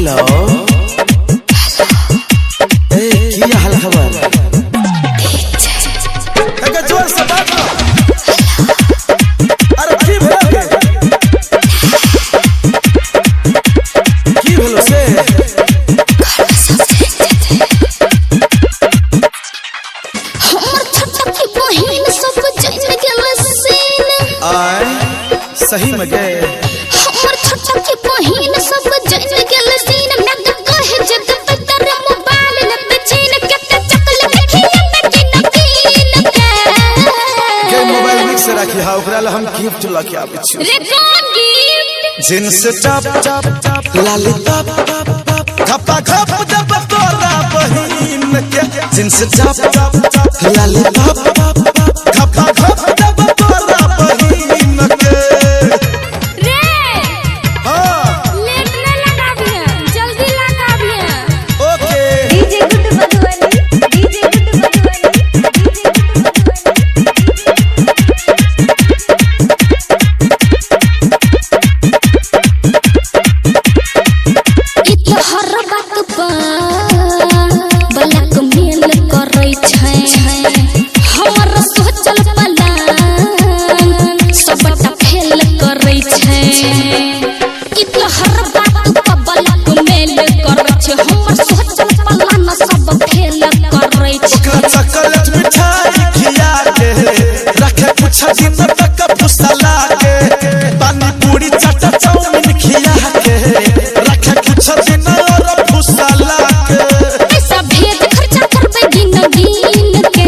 Hello ए क्या हाल खबर अगर जोर से बात करो। अरे की भेल की भेलो से हमर छोटा की बहिन सब जान गेल सीन आय सही में गए हमर छोटा की बहिन सब जान गेल सीन मैं तो कहे जब तेरे मोबाइल न बेचैन के चकल देखिए बेटी नकीन के मोबाइल मिक्स रखी हा ओकरा ल हम गिफ्ट ला के आबै छी रे कौन गिफ्ट जींस टॉप लाली टॉप खपा खप दब तोरा बहिन के जींस टॉप लाली टॉप खपा खप दब तोरा बहिन के रे हां लेट न लगाबिए जल्दी लगाबिए okay DJ good Madhubani DJ good Madhubani हर बात बलक मेल करै छै हमर सोचल प्लान सबटा फेल करै छै ई तो हर बात बलक मेल करै छै हमर सोचल प्लान सब फेल करै छै ओकरा चॉकलेट मिठाई खिया के रखे कुछ दिन तक फुसला के पानी पूरी चाट चाउमीन खिया के रखे कुछ दिन और फुसला के पैसा भेद खर्चा करबे गिन गिन के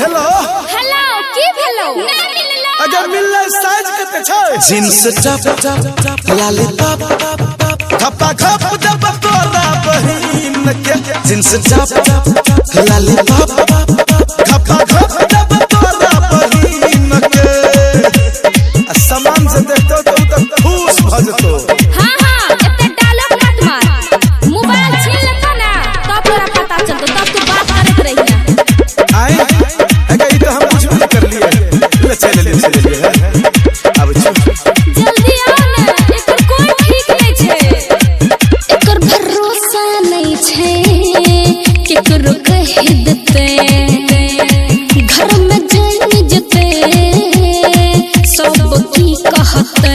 हेलो हेलो की भेलो ना मिललो अगर मिलले साइज कते छै जींस टॉप लाली टॉप खपा खप दब तोरा बहिन के जींस टॉप लाली टॉप खपा खप दब तोरा बहिन के सामान से देखतो तो खुश भ जतो हां हां एते डायलॉग मत मार मोबाइल छीन लेता ना तब तोरा पता चलतो तब तू बात करत रहिया आई अगर ई तो हम कुछ भी कर लिए ले चले लिए अब जल्दी आ ना एकर कोई ठीक नहीं छै एकर भरोसा नहीं छै केकरो कह देते घर में जान जते सब की कहते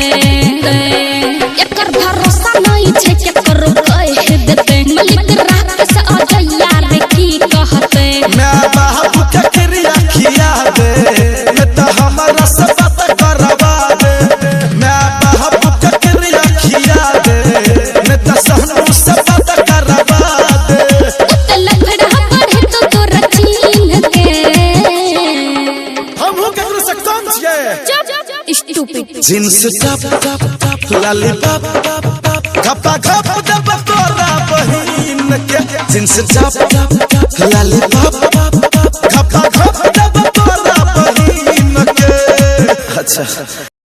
एकर भरोसा नहीं छै केकरो कह देते मलिक रात से अजया रे की कहते मैं बाप के क्रिया खिया दे मैं तो हमारा सब बात करवा दे मैं बाप के क्रिया खिया दे मैं तो सहनु सब बात करवा दे उतल खड़ा पढ़े तो तोरा चीन के हम हो केकरो से कम छिए स्टूपिड जींस टॉप लाली टॉप खपा खप दब तोरा बहिन के जींस टॉप लाली टॉप खपा खप दब तोरा बहिन के अच्छा